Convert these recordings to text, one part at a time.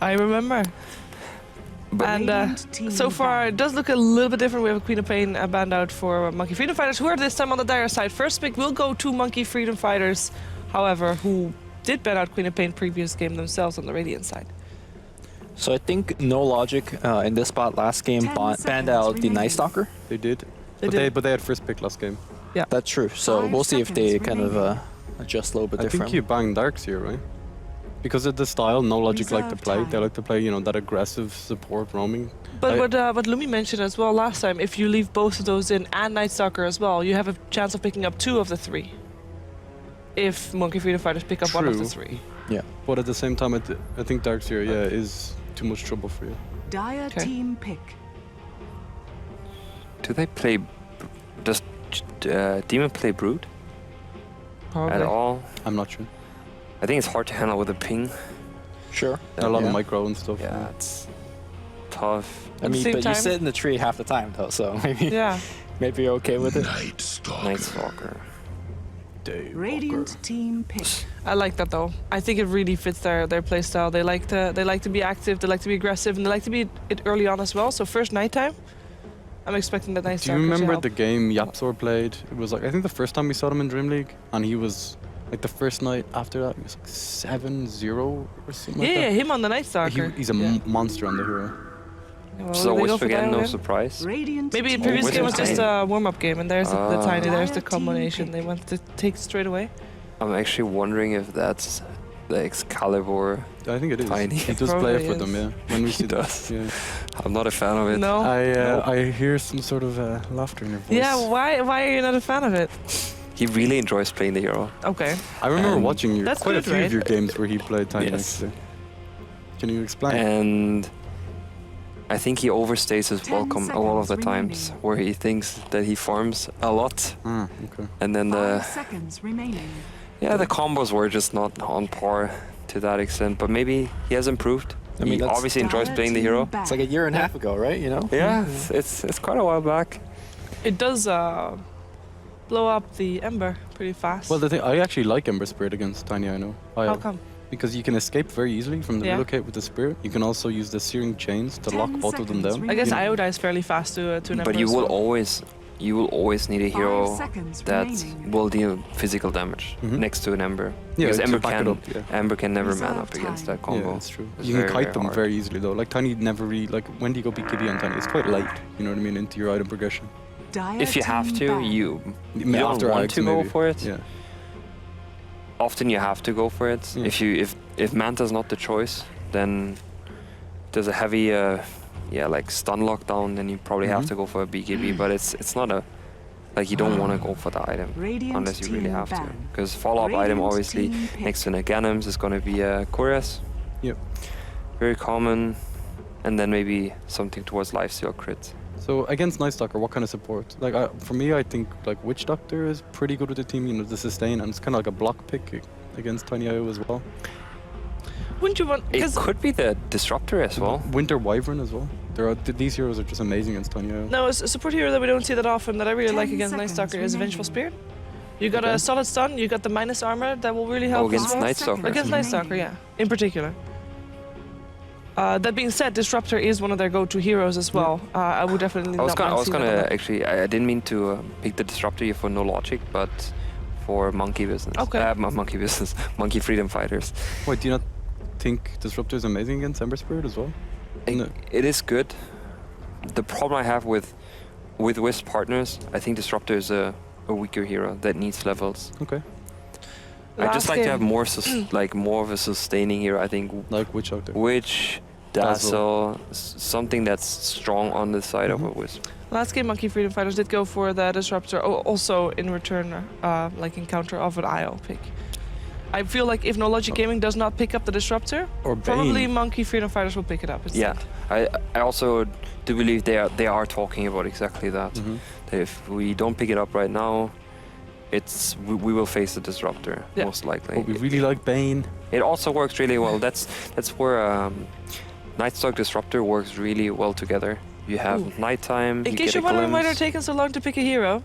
I remember. And so far, it does look a little bit different. We have a Queen of Pain banned out for Monkey Freedom Fighters, who are this time on the dire side. First pick will go to Monkey Freedom Fighters, however, who did ban out Queen of Pain previous game themselves on the Radiant side. So I think No Logic in this spot last game banned out the Night Stalker. They did. But they had first pick last game. Yeah. That's true. So we'll see if they kind of adjust a little bit different. I think you banged Darks here, right? Because of the style No Logic like to play. They like to play, you know, that aggressive support roaming. But what Lumi mentioned as well last time, if you leave both of those in and Night Stalker as well, you have a chance of picking up 2 of the 3. If Monkey Freedom Fighters pick up 1 of the 3. Yeah. But at the same time, I think Darks here, is too much trouble for you. Dire team pick. Do they play... Does Demon play Brood? Probably. At all? I'm not sure. I think it's hard to handle with a ping. Sure. A lot of micro and stuff. Yeah, it's tough. I mean, but you sit in the tree half the time, though, so maybe maybe you're okay with it. Night Stalker. Radiant team pick. I like that though. I think it really fits their playstyle. They like to be active, they like to be aggressive, and they like to be it early on as well. So first nighttime, I'm expecting that Night Stalker. Do you remember the game Yapsor played? It was like, I think the first time we saw him in DreamLeague, and he was like the first night after that, he was like 7-0 or something like that. Yeah, him on the Night Stalker. He's a monster on the hero. Well, so Wisp again, no surprise. Maybe the previous game was just a warm-up game, and there's the Tiny, there's the combination they wanted to take straight away. I'm actually wondering if that's the Excalibur. I think it is. Tiny. He does play it for them, yeah. When we see does. Yeah. I'm not a fan of it. No. I hear some sort of laughter in your voice. Yeah, why are you not a fan of it? He really enjoys playing the hero. Okay. I remember watching you quite a few right? of your games where he played Tiny. Yes. Actually. Can you explain? And I think he overstays his welcome a lot of the times, where he thinks that he farms a lot. Okay. And then the 5 seconds remaining. Yeah, the combos were just not on par to that extent, but maybe he has improved. I mean, he obviously enjoys playing the hero. It's like a year and a half ago, right? You know? Yeah, it's quite a while back. It does blow up the Ember pretty fast. Well, the thing, I actually like Ember Spirit against Tiny, I know. How come? Because you can escape very easily from the relocate with the Spirit. You can also use the Searing Chains to lock both of them down. I guess Io dies fairly fast to an Ember. But you will always need a hero that will deal physical damage next to an Ember. Yeah, because Ember can never man up against that combo. Yeah, that's true. You can kite them very easily though. Like Tiny never really, like when do you go BKB on Tiny? It's quite late, you know what I mean, into your item progression. If you have to, you don't want to go for it. Yeah. Often you have to go for it. Yeah. If Manta's not the choice, then there's a heavy like stun lockdown, then you probably have to go for a BKB, but it's not a like you don't want to go for the item unless you really have to, because follow-up item obviously next to Naganims is going to be a Chorus. Yep. Very common, and then maybe something towards lifesteal crit. So against Night Stalker, what kind of support? Like for me, I think like Witch Doctor is pretty good with the team. You know, the sustain, and it's kind of like a block pick against Tiny IO as well. Wouldn't you want? It could be the Disruptor as well. Winter Wyvern as well. These heroes are just amazing against Tiny IO. No, a support hero that we don't see that often that I really like against Night Stalker is a Vengeful Spirit. You got a solid stun, you got the minus armor that will really help. Against Night Stalker. Against Night Stalker, yeah, in particular. That being said, Disruptor is one of their go-to heroes as well. I would definitely. I was gonna actually. I didn't mean to pick the Disruptor here for No Logic, but for Monkey Business. Okay. Monkey Business. Monkey Freedom Fighters. Wait, do you not think Disruptor is amazing against Ember Spirit as well? It is good. The problem I have with Wisp partners, I think Disruptor is a weaker hero that needs levels. Okay. I just like to have more more of a sustaining hero. I think like Witch Doctor. Witch, Dazzle, something that's strong on the side of a Wisp. Last game, Monkey Freedom Fighters did go for the Disruptor, also in return, like in counter of an IO pick. I feel like if No Logic Gaming does not pick up the Disruptor, probably Monkey Freedom Fighters will pick it up instead. Yeah, I also do believe they are talking about exactly that. That if we don't pick it up right now, we will face the Disruptor most likely. But we really like Bane. It also works really well. That's where Nightstalk Disruptor works really well together. You have nighttime. In case you're wondering why they're taking so long to pick a hero,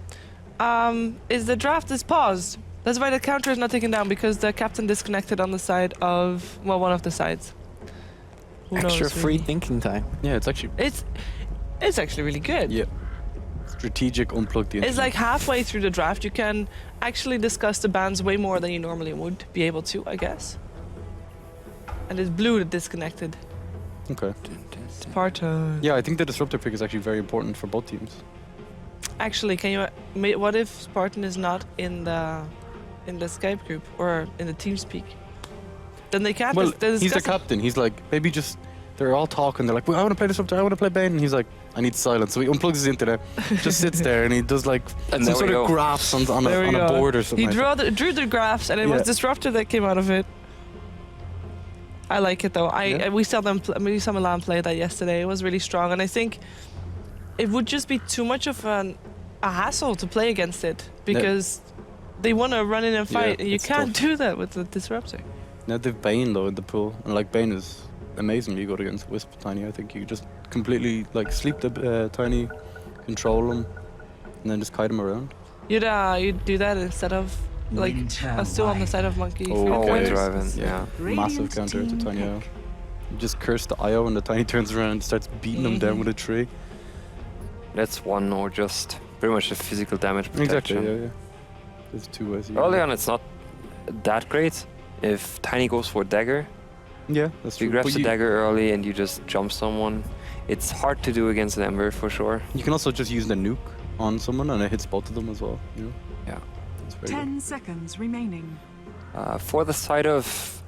is the draft is paused. That's why the counter is not taken down, because the captain disconnected on the side of one of the sides. Who Extra knows, free really? thinking time. Yeah, it's actually It's actually really good. yeah. Strategic unplug the internet. It's like halfway through the draft, you can actually discuss the bans way more than you normally would be able to, I guess. And it's blue that disconnected. Okay. Spartan. Yeah, I think the disruptor pick is actually very important for both teams. Actually, can you? What if Spartan is not in the Skype group or in the TeamSpeak? Then they can't. Well, they're he's the discussing- captain. He's like, maybe just they're all talking. They're like, well, I want to play disruptor. I want to play Bane. And he's like, I need silence. So he unplugs his internet, just sits there, and he does like And some there sort we of go. graphs on There we a go. board or something. He like drew the graphs, and it was Yeah. Disruptor that came out of it. I like it though. We saw Milan play that yesterday. It was really strong, and I think it would just be too much of a hassle to play against it because they want to run in and fight, and you it's can't tough. do that with the Disruptor. Now they've Bane though in the pool, and like Bane is amazingly good against Wisp Tiny. I think you just completely like sleep the Tiny, control him, and then just kite him around. You'd do that instead of like still on the side of Monkey. Oh, Freedom okay. Wind Fighters. drive in, yeah. Massive Radiant counter to team Tiny IO. pick. You just curse the IO, and the Tiny turns around and starts beating him down with a tree. That's one, or just pretty much the physical damage protection. Exactly. Yeah. There's two ways. Early on, it's not that great. If Tiny goes for dagger, Yeah, that's if true. you grab But the dagger early and you just jump someone, it's hard to do against an Ember for sure. You can also just use the nuke on someone, and it hits both of them as well. You know. Yeah. That's very 10 seconds remaining. For the side of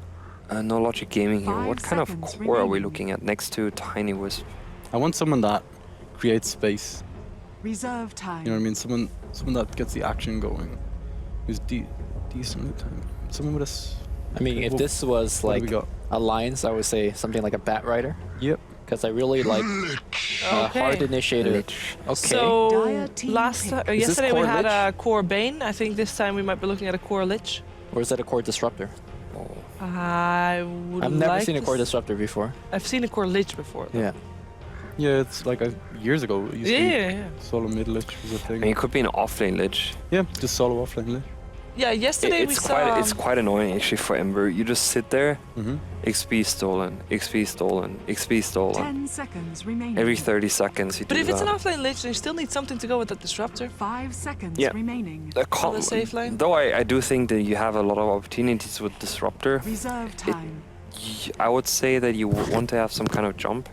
No Logic Gaming here, 5 what kind of seconds core are we remaining. looking at next to Tiny Wisp? good. I want someone that creates space. Reserve time. You know what I mean? Someone that gets the action going. Who's decently timed. Someone with us. I mean, if this was What do we like got? Alliance, I would say something like a Bat Rider. Yep. Because I really like Okay. hard initiator. Lich. Okay. So Dire team pick. Is this yesterday we core had Lich? a core Bane. I think this time we might be looking at a core Lich. Or is that a core disruptor? I would. I've never like seen a to core s- disruptor before. I've seen a core Lich before. though. Yeah. Yeah, it's like years ago. It used to be Yeah. solo mid lich was a I thing. mean, it could be an offlane Lich. Yeah, just solo offlane lich. Yeah, yesterday we saw. It's quite annoying actually for Ember. You just sit there, Mm-hmm. XP stolen, XP stolen, XP stolen. 10 seconds remaining. Every 30 seconds you But do if it's an that. offlane Lich, then you still need something to go with that Disruptor. 5 seconds Yeah. remaining. On the safe lane? Though I do think that you have a lot of opportunities with Disruptor, Reserve time. I would say that you would want to have some kind of jump.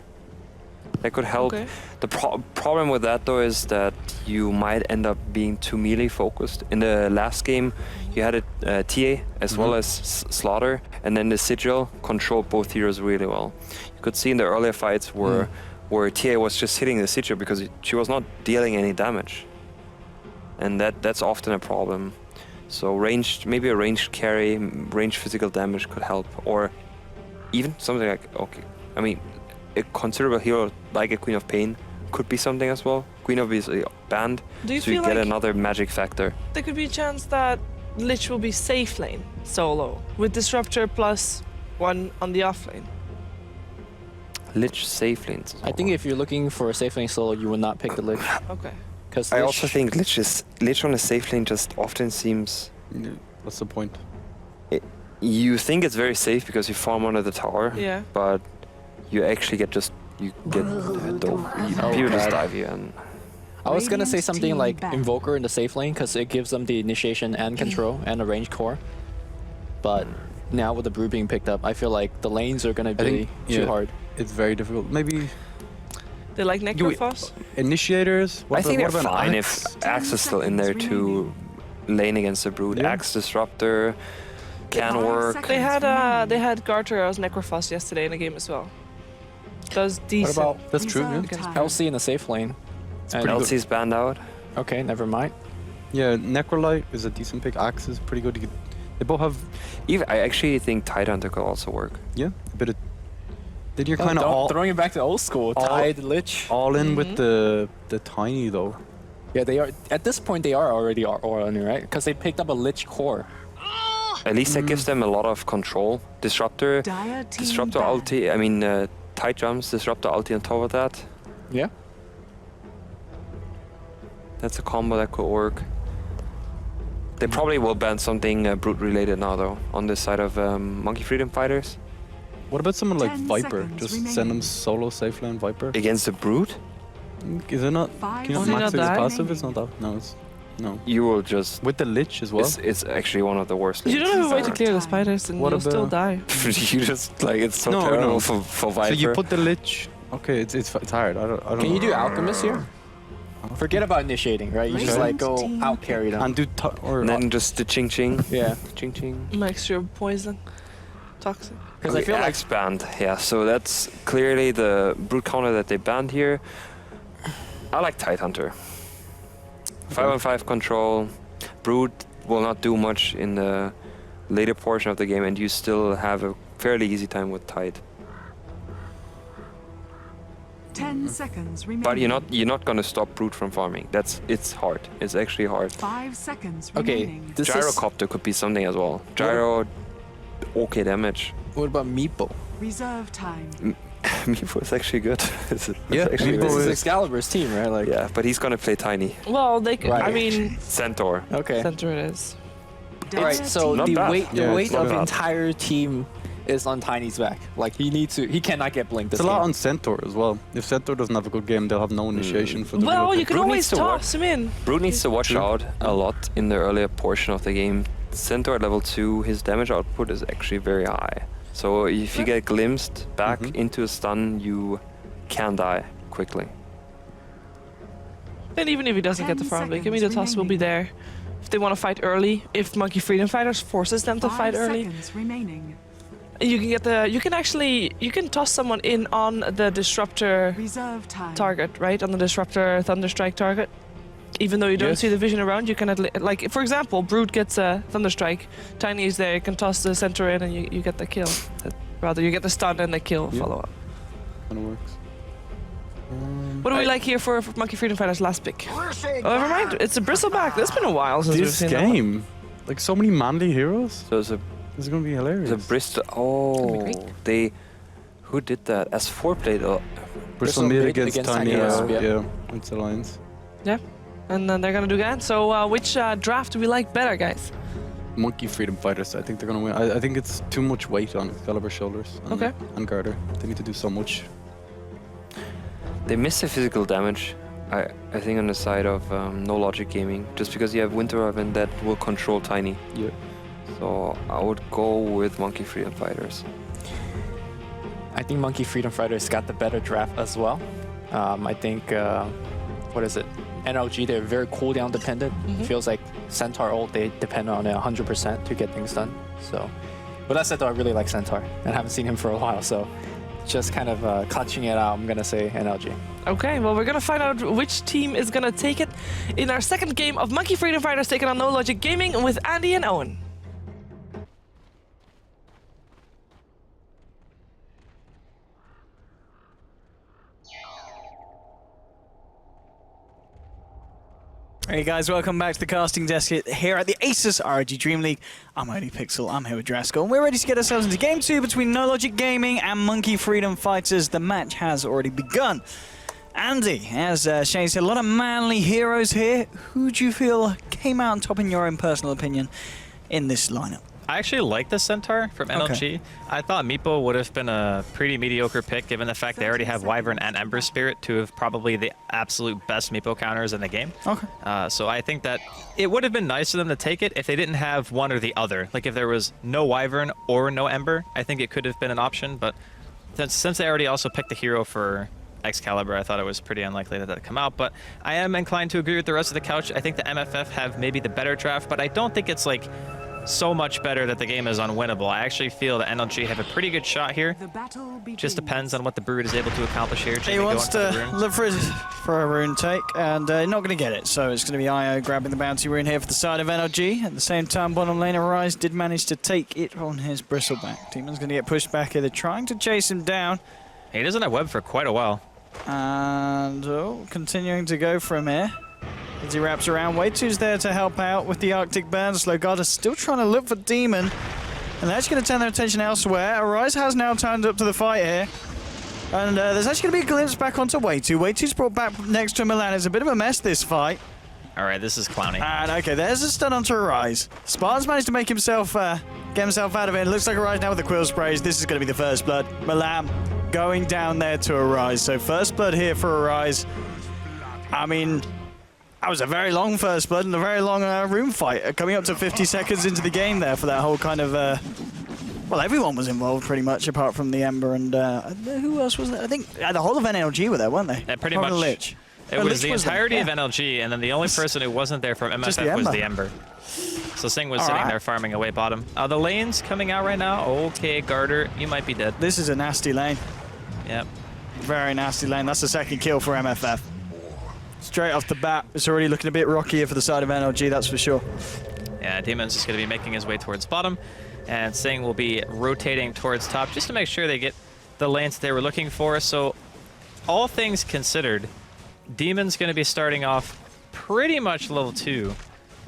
That could help. Okay. The problem with that though is that you might end up being too melee focused. In the last game, you had a TA as well as Slaughter, and then the Sigil controlled both heroes really well. You could see in the earlier fights where TA was just hitting the Sigil because she was not dealing any damage, and that's often a problem. So maybe a ranged carry, ranged physical damage could help, or even something like I mean, a considerable hero like a Queen of Pain could be something as well. Queen obviously banned, Do you so you feel get like another magic factor. there could be a chance that Lich will be safe lane solo with Disruptor plus one on the off lane? Lich safe lanes. I think if you're looking for a safe lane solo, you would not pick the Lich. Okay. Because I also think Lich on a safe lane just often seems. What's the point? You think it's very safe because you farm under the tower, Yeah. but you actually get people just dive you, and I was gonna say Radiant something team like back. Invoker in the safe lane because it gives them the initiation and control and a range core. But now with the brew being picked up, I feel like the lanes are gonna be think, too yeah. hard. It's very difficult. Maybe They like Do we- Necrophos? initiators. I think what they're about fine Axe? if Axe is still in there to lane against the Brood. Yeah. Axe Disruptor can 5 work. seconds They had remaining. they had Garter as Necrophos yesterday in the game as well. Does decent. What about That's true. Reserve Yeah. time. LC in the safe lane? And- pretty good. LC's banned out. Okay, never mind. Yeah, Necrolite is a decent pick. Axe is pretty good. They both have I actually think Tidehunter could also work. a bit of. Then you're Oh, kind of all throwing it back to old school. all- Tide, Lich. all in with the Tiny though. Yeah, they are. At this point, they are already running, right? Because they picked up a Lich core. At least that gives them a lot of control. Disruptor, Dire team Disruptor back. ulti. I mean, Tide jumps, Disruptor ulti on top of that. Yeah. That's a combo that could work. They probably will ban something Brute related now though on this side of Monkey Freedom Fighters. What about someone like 10 Viper? seconds Just remaining. send him solo safe lane Viper. Against the Brute, Is it not? 5 Can you not Does he max not his die? passive? It's not that. No, it's no. you will just. With the Lich as well. It's actually one of the worst. You don't have a way to Time. clear the spiders, and What you'll still about- die. You just like it's so No, terrible no. for Viper. So you put the Lich. Okay, it's hard. I don't Can you know. do Alchemist here? Forget about initiating, right? You just like go Team out carry them. And do or and then just the ching ching. Yeah. Ching ching. Mixture of poison, toxic. Because I feel like Axe banned. Yeah, so that's clearly the Brute counter that they banned here. I like Tidehunter. 5-on-5 control. Brute will not do much in the later portion of the game, and you still have a fairly easy time with Tide. 10 seconds remaining. But you're not gonna stop Brute from farming. It's hard. It's actually hard. 5 seconds okay, remaining. this is Gyrocopter could be something as well. Gyro, okay damage. what about Meepo? Reserve time. Meepo is actually good. It's Yeah, actually Meepo This good. is is- Excalibur's team, right? Like Yeah, but he's gonna play Tiny. Well, they. Right. I mean, Centaur. okay. center it is. All right, so Not the bad. weight Yeah, the it's weight not of the bad. entire team is on Tiny's back. Like he cannot get blinked. It's This a lot game. on Centaur as well. If Centaur doesn't have a good game, they'll have no initiation for the Well, real you can Brute always needs to work. toss him in. Brute needs to watch True. out a lot in the earlier portion of the game. Centaur at level 2, his damage output is actually very high. So if you get glimpsed back Mhm. into a stun, you can die quickly. And even if he doesn't get the 10 farm pick, I mean, the toss will be there. If they want to fight early, if Monkey Freedom Fighters forces them to 5 fight early, seconds remaining. you can get the. You can toss someone in on the disruptor Reserve time. target, right? On the disruptor Thunderstrike target. Even though you don't Yes. see the vision around, you can like, for example, Brute gets a Thunderstrike, Tiny is there, you can toss the center in and you get the kill. Rather, you get the stun and the kill Yeah. follow up. Kind of works. What do we like here for Monkey Freedom Fighters last pick? Oh, never mind. It's a Bristleback. That's been a while since we've This seen that one. game, like so many manly heroes. So it's a This is gonna be hilarious. Bristol. great. Oh, who did that? S4 played. Bristol mid against Tiny. Wisp, yeah. Yeah, it's Alliance. And then they're gonna do that. So which draft do we like better, guys? Monkey Freedom Fighters. I think they're gonna win. I think it's too much weight on Excalibur's shoulders. And, Okay. And Garter. They need to do so much. They miss the physical damage. I think on the side of No Logic Gaming, just because you have Winter Oven that will control Tiny. Yeah. So I would go with Monkey Freedom Fighters. I think Monkey Freedom Fighters got the better draft as well. I think what is it? NLG, they're very cooldown dependent. Mhm. Feels like Centaur ult, they depend on it 100% to get things done. So, but that said, though, I really like Centaur, and I haven't seen him for a while. So, just kind of clutching it out, I'm gonna say NLG. Okay, well, we're gonna find out which team is gonna take it in our second game of Monkey Freedom Fighters taking on No Logic Gaming with Andy and Owen. Hey guys, welcome back to the casting desk here at the ASUS ROG DreamLeague. I'm Only Pixel, I'm here with Draskell, and we're ready to get ourselves into Game 2 between No Logic Gaming and Monkey Freedom Fighters. The match has already begun. Andy, as Shane said, a lot of manly heroes here. Who do you feel came out on top in your own personal opinion in this lineup? I actually like the Centaur from NLG. Okay. I thought Meepo would have been a pretty mediocre pick given the fact they already have Wyvern and Ember Spirit, two of probably the absolute best Meepo counters in the game. Okay. So I think that it would have been nice for them to take it if they didn't have one or the other. Like if there was no Wyvern or no Ember, I think it could have been an option. But since they already also picked the hero for Excalibur, I thought it was pretty unlikely that that'd come out. But I am inclined to agree with the rest of the couch. I think the MFF have maybe the better draft, but I don't think it's like so much better that the game is unwinnable. I actually feel that NLG have a pretty good shot here. The battle begins. Just depends on what the Brood is able to accomplish here. Should He they go wants into the to rune? look for a rune take, and not going to get it. So it's going to be IO grabbing the bounty rune here for the side of NLG. At the same time, bottom lane Arise did manage to take it on his bristleback. Demon's going to get pushed back here. They're trying to chase him down, He doesn't have web for quite a while. and continuing to go from here. As he wraps around, bo2's there to help out with the Arctic Burn. Slowgarda's still trying to look for Demon, and that's going to turn their attention elsewhere. Arise has now turned up to the fight here, and there's actually going to be a glimpse back onto bo2. bo2's brought back next to Milan. It's a bit of a mess, this fight. All right, this is clowny. And okay, there's a stun onto Arise. Spartan's managed to make himself get himself out of it. It looks like Arise now with the Quill Sprays. This is going to be the first blood. Malam going down there to Arise. So first blood here for Arise. I mean, that was a very long first blood and a very long room fight. Coming up to 50 seconds into the game there for that whole kind of... well, everyone was involved pretty much apart from the Ember and... who else was there? I think the whole of NLG were there, weren't they? Yeah, pretty much. Lich. It was the entirety there, of NLG, and then the only person who wasn't there from MFF was the Ember. So Singh was sitting there farming away bottom. The lane's coming out right now. Okay, Garter, you might be dead. This is a nasty lane. Yep. Very nasty lane. That's the second kill for MFF. Straight off the bat, it's already looking a bit rockier for the side of NLG, that's for sure. Yeah, Demon's just going to be making his way towards bottom, and Singh will be rotating towards top just to make sure they get the lanes they were looking for. So all things considered, Demon's going to be starting off pretty much level 2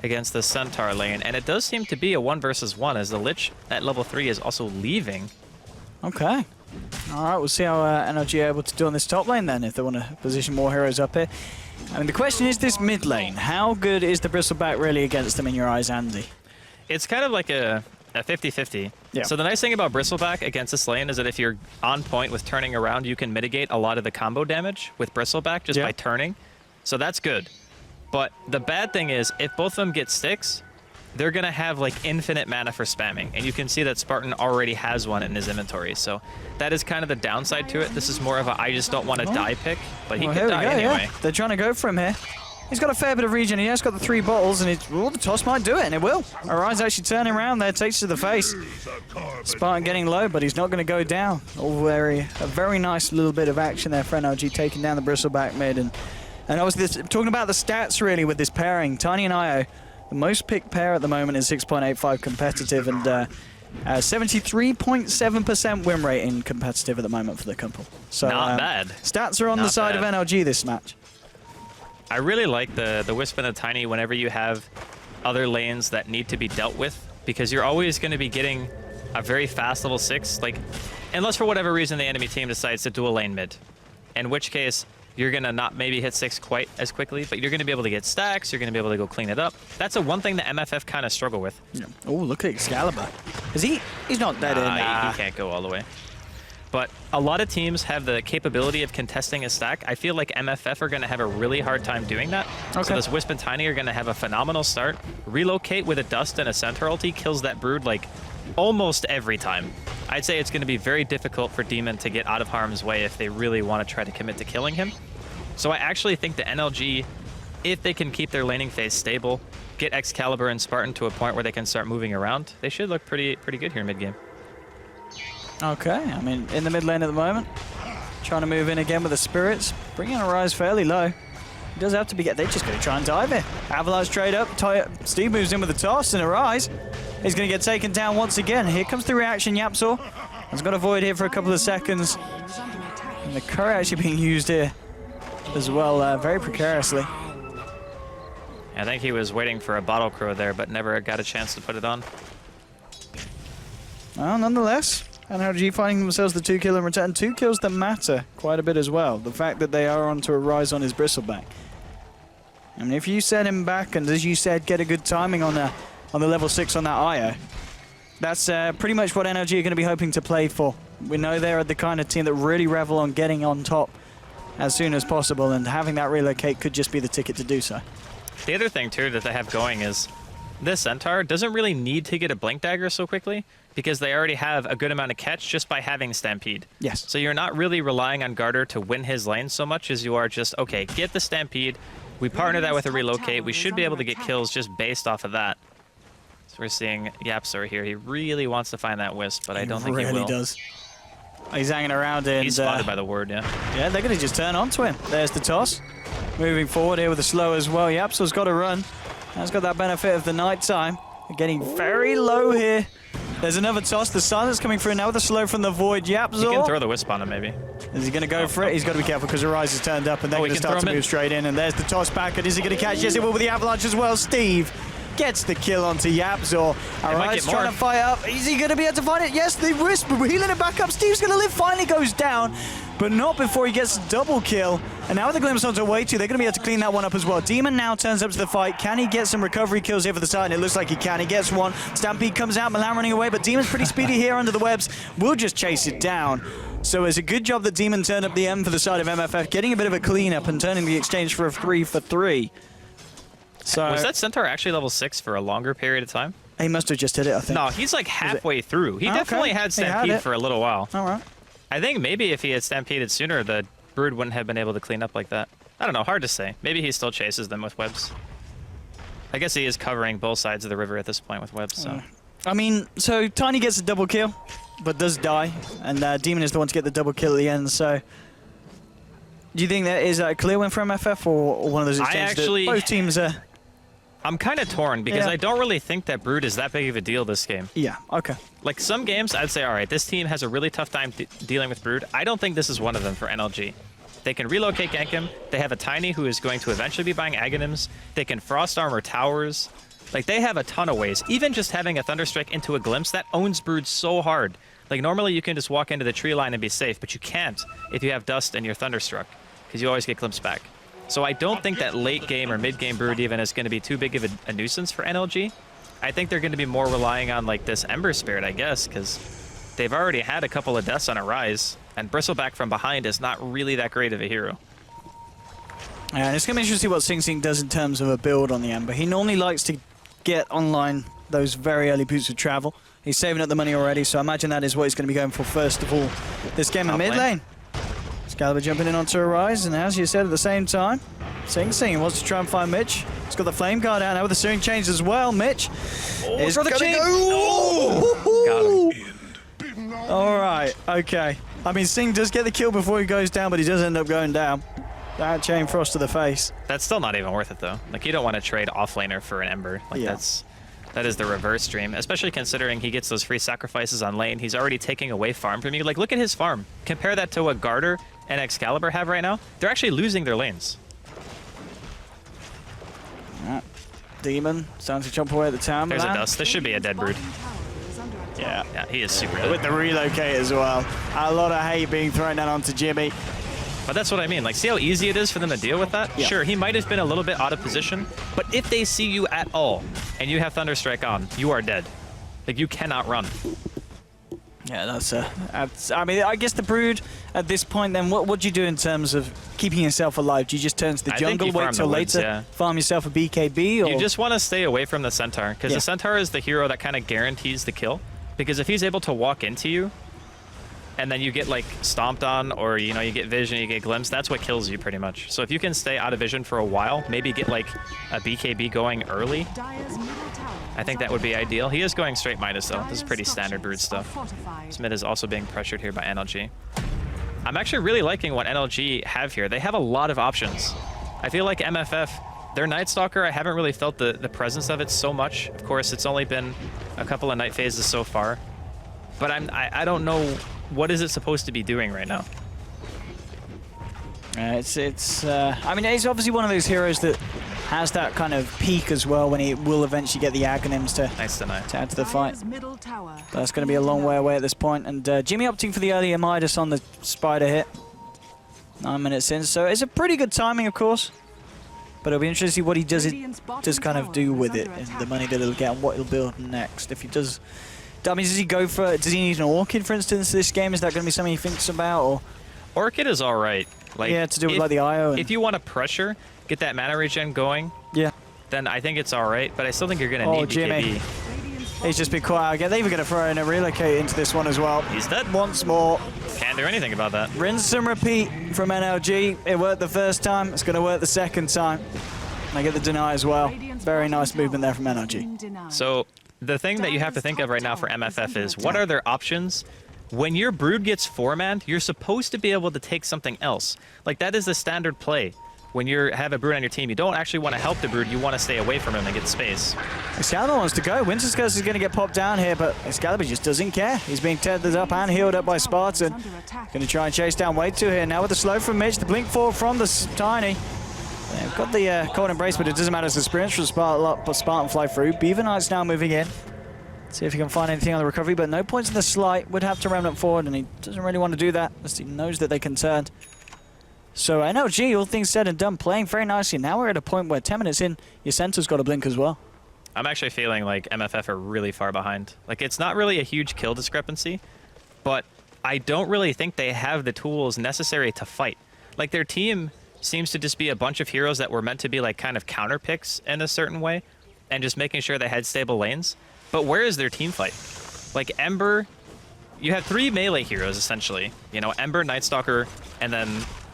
against the Centaur lane, and it does seem to be a 1 versus 1 as the Lich at level 3 is also leaving. Okay. All right, we'll see how NLG are able to do on this top lane then, if they want to position more heroes up here. I mean, the question is this mid lane. How good is the Bristleback really against them in your eyes, Andy? It's kind of like a 50-50. Yeah. So the nice thing about Bristleback against this lane is that if you're on point with turning around, you can mitigate a lot of the combo damage with Bristleback just by turning. So that's good. But the bad thing is, if both of them get sticks, they're going to have like infinite mana for spamming. And you can see that Spartan already has one in his inventory. So that is kind of the downside to it. This is more of a I just don't want to die pick, but he could die anyway. Yeah. They're trying to go for him here. He's got a fair bit of regen. He has got the 3 bottles, and the toss might do it, and it will. Arise actually turning around there, takes to the face. Spartan getting low, but he's not going to go down. A very nice little bit of action there for NLG, taking down the Bristleback mid. And obviously, talking about the stats really with this pairing, Tiny and Io, the most picked pair at the moment is 6.85 competitive and 73.7% win rate in competitive at the moment for the couple. So not bad. Stats are on the side of NLG this match. I really like the Wisp and the Tiny whenever you have other lanes that need to be dealt with, because you're always going to be getting a very fast level 6, like, unless for whatever reason the enemy team decides to dual lane mid, in which case you're going to not maybe hit 6 quite as quickly, but you're going to be able to get stacks, you're going to be able to go clean it up. That's the one thing that MFF kind of struggle with. Yeah. Oh, look at Excalibur. Is he's not dead in. He can't go all the way. But a lot of teams have the capability of contesting a stack. I feel like MFF are going to have a really hard time doing that. Okay. So this Wisp and Tiny are going to have a phenomenal start. Relocate with a Dust and a Centaur ulti kills that Brood like almost every time. I'd say it's going to be very difficult for Demon to get out of harm's way if they really want to try to commit to killing him. So I actually think the NLG, if they can keep their laning phase stable, get Excalibur and Spartan to a point where they can start moving around, they should look pretty good here mid-game. Okay, I mean, in the mid lane at the moment. Trying to move in again with the Spirits. Bringing Arise fairly low. He does have to be... They're just going to try and dive it. Avalanche trade up. Steve moves in with the toss and Arise. He's going to get taken down once again. Here comes the reaction, Yapsaw. Has got a void here for a couple of seconds. And the curry actually being used here as well, very precariously. I think he was waiting for a Bottle Crow there, but never got a chance to put it on. Well, nonetheless, NLG finding themselves the 2 kill in return. 2 kills that matter quite a bit as well. The fact that they are onto a Rise on his Bristleback. I mean, if you set him back and, as you said, get a good timing on the level 6 on that Io, that's pretty much what NLG are going to be hoping to play for. We know they're the kind of team that really revel on getting on top as soon as possible, and having that relocate could just be the ticket to do so. The other thing, too, that they have going is this Centaur doesn't really need to get a Blink Dagger so quickly, because they already have a good amount of catch just by having Stampede. Yes. So you're not really relying on Garter to win his lane so much as you are just, okay, get the Stampede, we partner that with a relocate, we should be able to get kills just based off of that. So we're seeing Yapsor here. He really wants to find that Wisp, but I don't think he will. He really does. He's hanging around and... He's spotted by the ward, yeah. Yeah, they're going to just turn onto him. There's the toss. Moving forward here with the slow as well. Yapsor's got to run. Has got that benefit of the night time. They're getting very low here. There's another toss. The silence coming through now with the slow from the void. Yapsor. He can throw the Wisp on him, maybe. Is he going to go for it? He's got to be careful because Arise has turned up and they're going to start to move straight in. And there's the toss back. And is he going to catch? Yes, it will with the Avalanche as well. Steve Gets the kill onto Yapzor. Arise get trying more. to fight up. Is he going to be able to find it? Yes, the Wisp healing it back up. Steve's going to live. Finally goes down, but not before he gets a double kill. And now with the glimpse onto way two, they're going to be able to clean that one up as well. Demon now turns up to the fight. Can he get some recovery kills here for the side? And it looks like he can. He gets one. Stampede comes out. Milan running away, but Demon's pretty speedy here under the webs. We'll just chase it down. So it's a good job that Demon turned up the M for the side of MFF, getting a bit of a cleanup and turning the exchange for a 3-for-3. So Was that Centaur actually level 6 for a longer period of time? he must have just hit it, I think. No, he's like halfway through. He Okay. definitely had He had Stampede it. for a little while. All right. I think maybe if he had Stampeded sooner, the Brood wouldn't have been able to clean up like that. I don't know, hard to say. Maybe he still chases them with webs. I guess he is covering both sides of the river at this point with webs, so. I mean, so Tiny gets a double kill, but does die, and Demon is the one to get the double kill at the end, so... Do you think that is a clear win for MFF, or one of those exchanges actually- that both teams are... I'm kind of torn because Yeah. I don't really think that Brood is that big of a deal this game. Yeah, okay. Like some games, I'd say, all right, this team has a really tough time dealing with Brood. I don't think this is one of them for NLG. They can relocate gank him. They have a Tiny who is going to eventually be buying Aghanims. They can Frost Armor towers. Like, they have a ton of ways. Even just having a Thunderstrike into a Glimpse, that owns Brood so hard. Like, normally you can just walk into the tree line and be safe, but you can't if you have Dust and you're Thunderstruck, because you always get Glimpse back. So I don't think that late game or mid game Brood even is going to be too big of a nuisance for NLG. I think they're going to be more relying on like this Ember Spirit, I guess, because they've already had a couple of deaths on Arise, and Bristleback from behind is not really that great of a hero. Yeah, and it's going to be interesting to see what Sing Sing does in terms of a build on the Ember. He normally likes to get online those very early boots of travel. He's saving up the money already, so I imagine that is what he's going to be going for first of all this game in Top mid lane. lane. Excalibur jumping in onto Arise, and as you said at the same time, Sing Sing wants to try and find Mitch. He's got the Flame Guard out now with the Searing Chains as well. Mitch is for the gonna chain. go. Got him. All right, okay. I mean, Sing does get the kill before he goes down, but he does end up going down. That Chain Frost to the face. That's still not even worth it, though. Like, you don't want to trade offlaner for an Ember. Like, Yeah. that is the reverse stream, especially considering he gets those free sacrifices on lane. He's already taking away farm from you. Like, look at his farm. Compare that to what Garter and Excalibur have right now. They're actually losing their lanes. Demon starting to jump away at the tower. There's a Milan. Dust. This should be a dead Brood. Yeah. Yeah, he is super With dead. the relocate as well. A lot of hate being thrown down onto Jimmy. But that's what I mean. Like, see how easy it is for them to deal with that? Yeah. Sure, he might have been a little bit out of position, but if they see you at all and you have Thunderstrike on, you are dead. Like, you cannot run. Yeah, that's I mean, I guess the Brood at this point then, what do you do in terms of keeping yourself alive? Do you just turn to the I think jungle, you wait farm till the woods, later, yeah. farm yourself a BKB? Or? You just want to stay away from the Centaur, because Yeah. the Centaur is the hero that kind of guarantees the kill. Because if he's able to walk into you, and then you get like stomped on, or you know, you get vision, you get glimpse, that's what kills you pretty much. So if you can stay out of vision for a while, maybe get like a BKB going early, I think that would be ideal. He is going straight Midas though. This is pretty standard Brood stuff. This mid is also being pressured here by NLG. I'm actually really liking what NLG have here. They have a lot of options. I feel like MFF, their Night Stalker, I haven't really felt the presence of it so much. Of course, it's only been a couple of night phases so far. But I don't know, what is it supposed to be doing right now? I mean, he's obviously one of those heroes that has that kind of peak as well when he will eventually get the Aghanims to Nice deny. add to the fight. That's going to be a long way away at this point. And Jimmy opting for the early Midas on the Spider hit. 9 minutes in, so it's a pretty good timing, of course. But it'll be interesting to see what he does kind of do with it, and the money that he'll get and what he'll build next. If he does, I mean, does he need an Orchid, for instance, this game? Is that going to be something he thinks about? Or Orchid is all right. Like, yeah, to do with like the IO. If you want to pressure, get that mana regen going, yeah. then I think it's all right. But I still think you're going to need Jimmy. BKB. He's just been quiet again. They're even going to throw in a relocate into this one as well. He's dead. Once more. Can't do anything about that. Rinse and repeat from NLG. It worked the first time. It's going to work the second time. And I get the deny as well. Very nice movement there from NLG. So the thing that you have to think of right now for MFF is, what are their options? When your Brood gets 4-manned, you're supposed to be able to take something else. Like, that is the standard play. When you have a Brood on your team, you don't actually want to help the Brood, you want to stay away from him and get space. Excalibur wants to go. Winter's Curse is going to get popped down here, but Excalibur just doesn't care. He's being tethered up and healed up by Spartan. Going to try and chase down Way 2 here now with the slow from Mitch. The blink forward from the Tiny. They've got the cold embrace, but it doesn't matter. It's experience from Spartan fly through. Beaver Knight's now moving in. See if he can find anything on the recovery, but no points in the slight. Would have to remnant forward, and he doesn't really want to do that, as he knows that they can turn. So NLG, all things said and done, playing very nicely. Now we're at a point where 10 minutes in, your center's got to blink as well. I'm actually feeling like MFF are really far behind. Like, it's not really a huge kill discrepancy, but I don't really think they have the tools necessary to fight. Like, their team seems to just be a bunch of heroes that were meant to be like kind of counter picks in a certain way and just making sure they had stable lanes. But where is their team fight? Like Ember, you have 3 melee heroes essentially. You know, Ember, Nightstalker, and then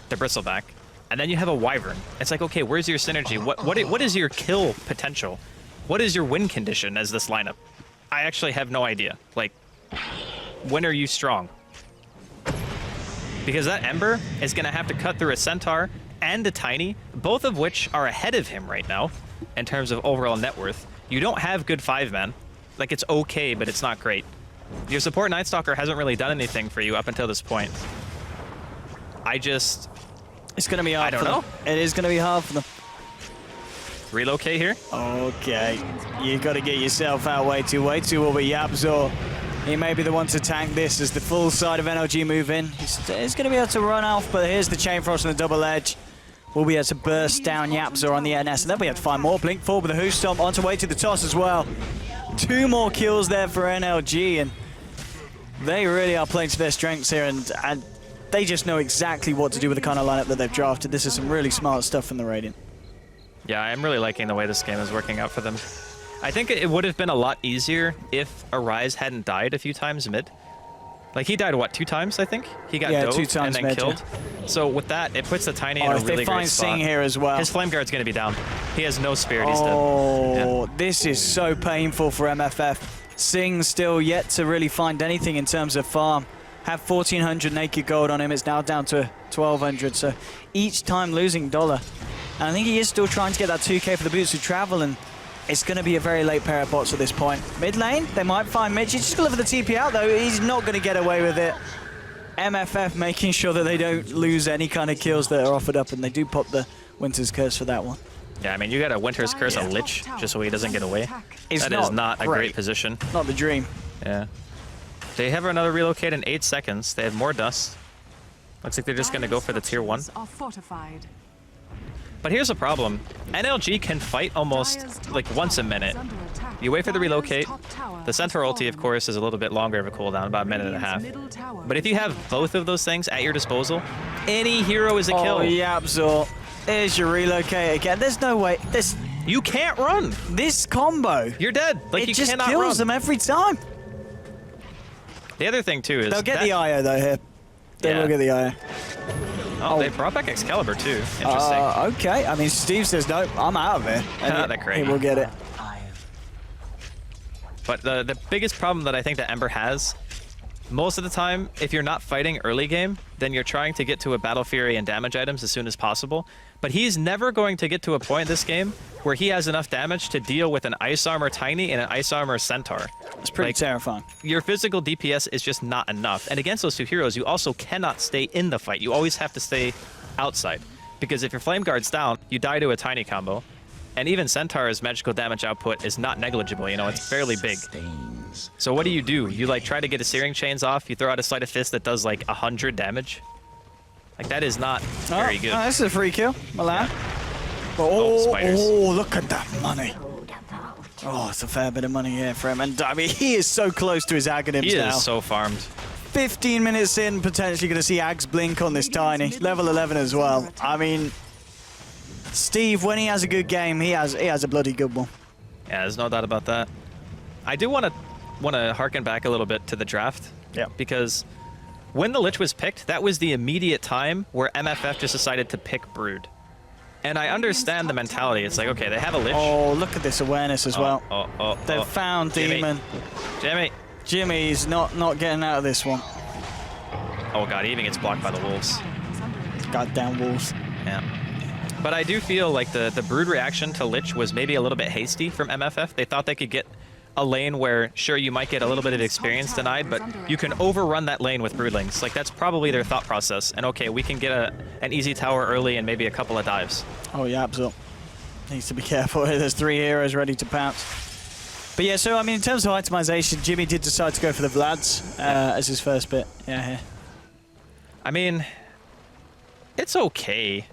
the Bristleback. And then you have a Wyvern. It's like, okay, where's your synergy? What is your kill potential? What is your win condition as this lineup? I actually have no idea. Like, when are you strong? Because that Ember is gonna have to cut through a Centaur and a Tiny, both of which are ahead of him right now in terms of overall net worth. You don't have good 5-man. Like, it's okay, but it's not great. Your support Nightstalker hasn't really done anything for you up until this point. It's gonna be hard I don't know. It is gonna be hard for them. Relocate here? Okay, you got to get yourself out way too over Yapzor. He may be the one to tank this as the full side of NLG move in. He's going to be able to run off, but here's the Chain Frost on the double edge. We'll be able to burst down Yapzor on the NS, and then we have to find more. Blink forward with a Hoof Stomp onto way to the toss as well. 2 more kills there for NLG, and they really are playing to their strengths here, and they just know exactly what to do with the kind of lineup that they've drafted. This is some really smart stuff from the Radiant. Yeah, I'm really liking the way this game is working out for them. I think it would have been a lot easier if Arise hadn't died a few times mid. Like, he died, what, 2 times, I think? He got doped 2 times and then mid, killed. Yeah. So with that, it puts the Tiny in a if really they great find spot. Sing here as well. His Flame Guard's going to be down. He has no spirit, he's dead. Oh, Yeah. This is so painful for MFF. Sing still yet to really find anything in terms of farm. Have 1,400 naked gold on him. It's now down to 1,200. So each time losing dollar. And I think he is still trying to get that 2K for the boots to travel, and it's going to be a very late pair of bots at this point. Mid lane, they might find Mitch. He's just going to look for the TP out, though. He's not going to get away with it. MFF making sure that they don't lose any kind of kills that are offered up, and they do pop the Winter's Curse for that one. Yeah, I mean, you got a Winter's Curse a Lich just so he doesn't get away. That is not a great position. Not the dream. Yeah. They have another relocate in 8 seconds. They have more dust. Looks like they're just going to go for the tier 1. But here's the problem. NLG can fight almost like once a minute. You wait for the relocate. The Centaur ulti, of course, is a little bit longer of a cooldown, about a minute and a half. But if you have both of those things at your disposal, any hero is a kill. Oh, Yapzor. There's your relocate again. There's no way. You can't run. This combo. You're dead. Like, it you just cannot kills run. them every time. The other thing, too, is they'll get the IO, though, here. They will get the IO. Oh, they brought back Excalibur, too. Interesting. Okay. I mean, Steve says, no, I'm out of here. And That's great. He will get it. But the biggest problem that I think that Ember has, most of the time, if you're not fighting early game, then you're trying to get to a Battle Fury and damage items as soon as possible. But he's never going to get to a point in this game where he has enough damage to deal with an Ice Armor Tiny and an Ice Armor Centaur. It's pretty terrifying. Your physical DPS is just not enough. And against those 2 heroes, you also cannot stay in the fight. You always have to stay outside. Because if your Flame Guard's down, you die to a Tiny combo. And even Centaur's magical damage output is not negligible, you know, it's fairly big. So what do? You like try to get a Searing Chains off, you throw out a Sleight of Fist that does like 100 damage. Like, that is not very good. Oh, this is a free kill, Milan. Yeah. Spiders. Oh, look at that money. Oh, it's a fair bit of money here for him. And I mean, he is so close to his Aghanims now. He is so farmed. 15 minutes in, potentially going to see Ags blink on this Tiny. Level 11 as well. I mean, Steve, when he has a good game, he has a bloody good one. Yeah, there's no doubt about that. I do want to harken back a little bit to the draft. Yeah. Because when the Lich was picked, that was the immediate time where MFF just decided to pick Brood. And I understand the mentality. It's like, okay, they have a Lich. Oh, look at this awareness as well. They've found Jimmy. Demon. Jimmy. Jimmy's not getting out of this one. Oh god, he even gets blocked by the wolves. Goddamn wolves. Yeah. But I do feel like the Brood reaction to Lich was maybe a little bit hasty from MFF. They thought they could get a lane where, sure, you might get a little bit of experience denied, but you can overrun that lane with broodlings. Like, that's probably their thought process. And okay, we can get an easy tower early and maybe a couple of dives. Oh, yeah, absolutely. Needs to be careful here. There's 3 heroes ready to pounce. But yeah, so, I mean, in terms of itemization, Jimmy did decide to go for the Vlads as his first bit. Yeah, here. I mean, it's okay.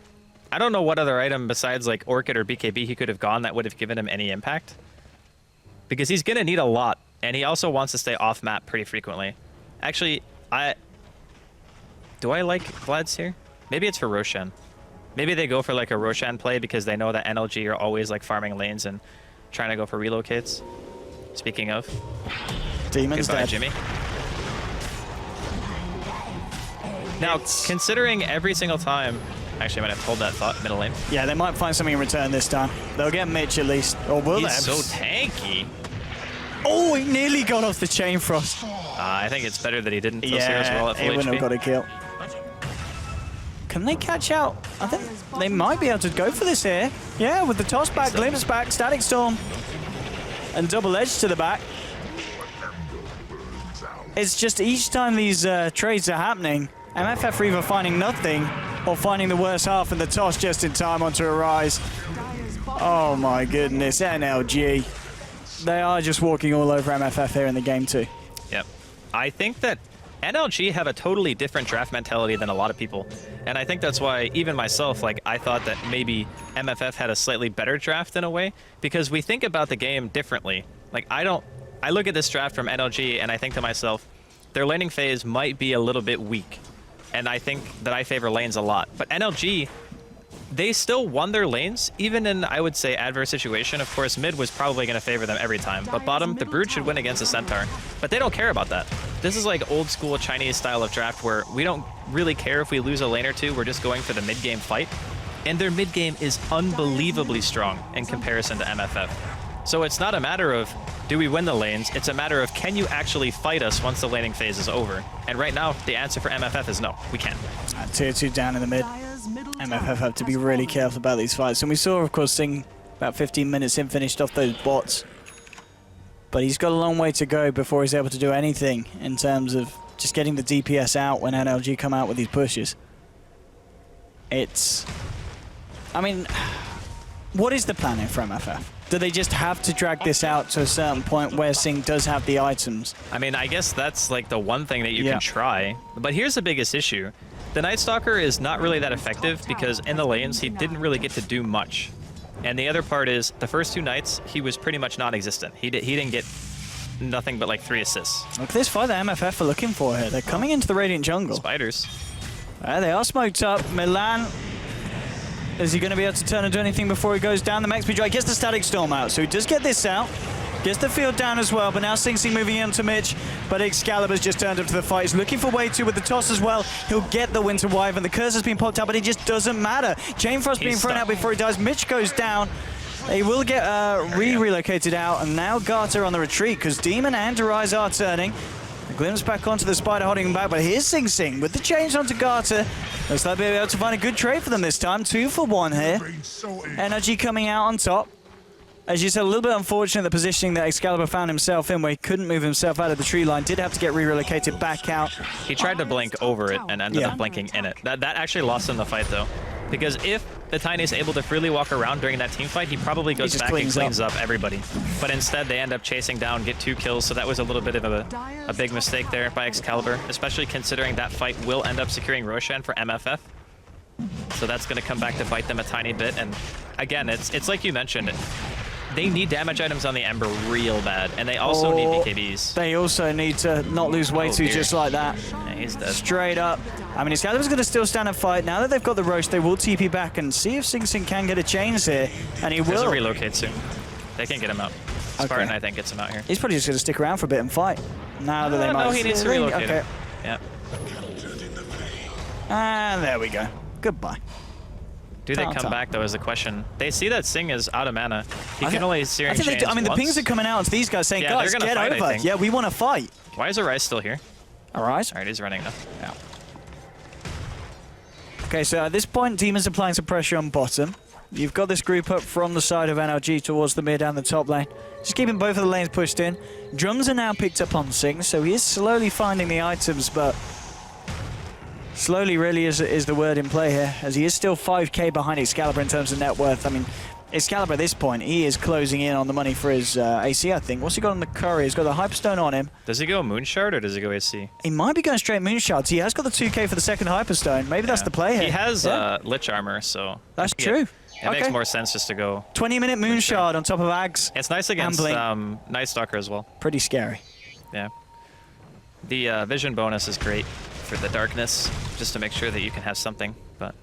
I don't know what other item besides, like, Orchid or BKB he could have gone that would have given him any impact. Because he's going to need a lot, and he also wants to stay off-map pretty frequently. Actually, do I like Vlads here? Maybe it's for Roshan. Maybe they go for, like, a Roshan play because they know that NLG are always, like, farming lanes and trying to go for relocates. Speaking of. Demon's Goodbye, dead. Jimmy. Now, considering every single time... Actually, I might have told that thought, middle lane. Yeah, they might find something in return this time. They'll get Mitch at least. Or will they? He's so tanky. Oh, he nearly got off the chain frost. I think it's better that he didn't. Those heroes were all at full he wouldn't HP. have got a kill. Can they catch out? I think they might be able to go for this here. Yeah, with the toss back, glimpse back, static storm, and double edge to the back. It's just each time these trades are happening, MFF are either finding nothing or finding the worst half in the toss just in time onto a rise. Oh my goodness, NLG. They are just walking all over MFF here in the game too. Yep. I think that NLG have a totally different draft mentality than a lot of people. And I think that's why even myself, like, I thought that maybe MFF had a slightly better draft in a way, because we think about the game differently. Like, I look at this draft from NLG and I think to myself, their laning phase might be a little bit weak. And I think that I favor lanes a lot. But NLG, they still won their lanes, even in, I would say, adverse situation. Of course, mid was probably going to favor them every time. But bottom, the Brood should win against the Centaur. But they don't care about that. This is like old school Chinese style of draft where we don't really care if we lose a lane or two. We're just going for the mid-game fight. And their mid-game is unbelievably strong in comparison to MFF. So it's not a matter of, do we win the lanes? It's a matter of, can you actually fight us once the laning phase is over? And right now, the answer for MFF is no, we can't. Tier 2 down in the mid. MFF have to be really careful about these fights. And we saw, of course, Singh about 15 minutes in finished off those bots. But he's got a long way to go before he's able to do anything in terms of just getting the DPS out when NLG come out with these pushes. It's... I mean, what is the plan here for MFF? Do they just have to drag this out to a certain point where Singh does have the items? I mean, I guess that's like the one thing that you can try. But here's the biggest issue. The Night Stalker is not really that effective because in the lanes, he didn't really get to do much. And the other part is, the first 2 nights, he was pretty much non-existent. He didn't get nothing but like 3 assists. Look at this fight that MFF are looking for here. They're coming into the Radiant jungle. Spiders. They are smoked up. Milan, is he going to be able to turn and do anything before he goes down? The max speed drive gets the static storm out, so he does get this out. Gets the field down as well, but now Sing Sing moving in to Mitch, but Excalibur's just turned up to the fight. He's looking for way 2 with the toss as well. He'll get the Winter Wyvern. The curse has been popped out, but it just doesn't matter. Chain Frost being thrown out before he dies. Mitch goes down. He will get relocated out, and now Garter on the retreat, because Demon and Arise are turning. The glimpse back onto the Spider holding him back, but here's Sing Sing with the change onto Garter. Looks like they'll be able to find a good trade for them this time. 2 for 1 here. NLG coming out on top. As you said, a little bit unfortunate the positioning that Excalibur found himself in, where he couldn't move himself out of the tree line. Did have to get relocated back out. He tried to blink over it and ended up blinking in it. That actually lost him the fight, though. Because if the Tiny is able to freely walk around during that team fight, he probably goes back and cleans up everybody. But instead, they end up chasing down, get 2 kills, so that was a little bit of a big mistake there by Excalibur, especially considering that fight will end up securing Roshan for MFF. So that's going to come back to bite them a tiny bit. And again, it's like you mentioned, they need damage items on the Ember real bad, and they also need BKBs. They also need to not lose way 2 just like that. Yeah, he's dead. Straight up. I mean, Excalibur's going to still stand and fight. Now that they've got the roast, they will TP back and see if Sing Sing can get a chains here, and he will. He'll relocate soon. They can get him out. Spartan, I think, gets him out here. He's probably just going to stick around for a bit and fight. Now that they might... No, he needs to relocate okay. him. Yeah. And there we go. Goodbye. Do they come back, though, is the question. They see that Sing is out of mana. He can only Searing Chains I mean, the pings are coming out. It's these guys saying, guys, get over. Yeah, we want to fight. Why is Arise still here? Arise? All right, he's running now. Yeah. Okay, so at this point, Demon's applying some pressure on bottom. You've got this group up from the side of NLG towards the mid and the top lane. Just keeping both of the lanes pushed in. Drums are now picked up on Sing, so he is slowly finding the items, but slowly really is the word in play here, as he is still 5k behind Excalibur in terms of net worth. I mean, Excalibur at this point, he is closing in on the money for his AC, I think. What's he got on the curry? He's got the Hyperstone on him. Does he go Moonshard or does he go AC? He might be going straight Moonshards. He has got the 2k for the second Hyperstone. Maybe that's the play here. He has Lich Armor, so... That's true. It makes more sense just to go... 20-minute Moonshard on top of Ags. It's nice against Night Stalker as well. Pretty scary. Yeah. The vision bonus is great for the darkness, just to make sure that you can have something, but...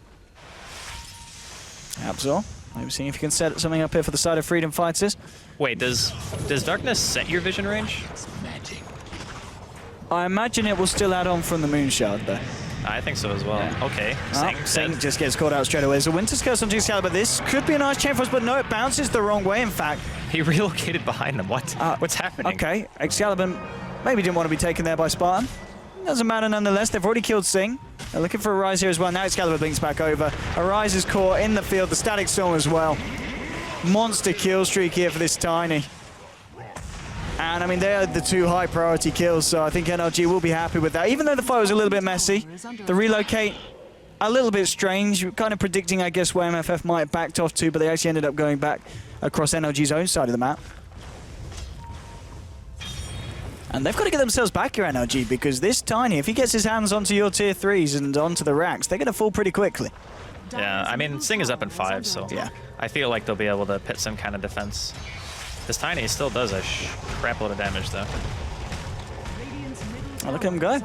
Absol. Maybe seeing if you can set something up here for the side of Freedom Fighters. Wait, does darkness set your vision range? I imagine it will still add on from the Moonshard, though. I think so as well. Yeah. Okay. Sing just gets caught out straight away. So Winter's Curse onto Excalibur. This could be a nice chain for us, but no, it bounces the wrong way, in fact. He relocated behind them. What? What's happening? Okay, Excalibur maybe didn't want to be taken there by Spartan. Doesn't matter nonetheless. They've already killed Sing. They're looking for Arise here as well. Now Excalibur blinks back over. Arise is caught in the field. The Static Storm as well. Monster kill streak here for this Tiny. And I mean, they're the two high priority kills, so I think NLG will be happy with that. Even though the fight was a little bit messy, the relocate a little bit strange. Kind of predicting, I guess, where MFF might have backed off to, but they actually ended up going back across NLG's own side of the map. And they've got to get themselves back here, NLG, because this Tiny, if he gets his hands onto your tier 3s and onto the racks, they're going to fall pretty quickly. Yeah, I mean, Sing is up in 5, so yeah, I feel like they'll be able to pit some kind of defense. This Tiny still does a crap load of damage, though. Oh, look at him go.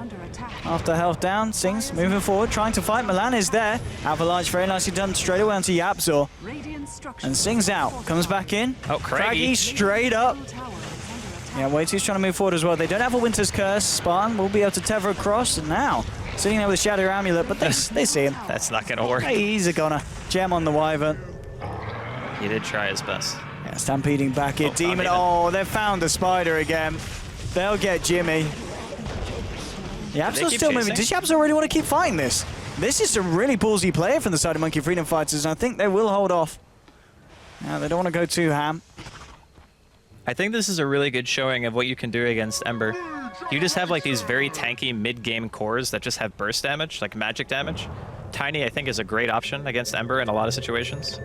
After health down, Sing's moving forward, trying to fight. Milan is there. Avalanche very nicely done straight away onto Yapzor. And Sing's out. Comes back in. Oh, Craggy straight up. Yeah, Way2's trying to move forward as well. They don't have a Winter's Curse. Spartan will be able to tether across. And now, sitting there with Shadow Amulet, but they see him. That's not going to work. Hey, he's a goner. Gem on the Wyvern. He did try his best. Yeah, stampeding back in. Demon. Oh, they've found the spider again. They'll get Jimmy. Yapzor's still moving. Does Yapzor really want to keep fighting this? This is a really ballsy player from the side of Monkey Freedom Fighters, and I think they will hold off. Now, they don't want to go too ham. I think this is a really good showing of what you can do against Ember. You just have like these very tanky mid-game cores that just have burst damage, like magic damage. Tiny, I think, is a great option against Ember in a lot of situations.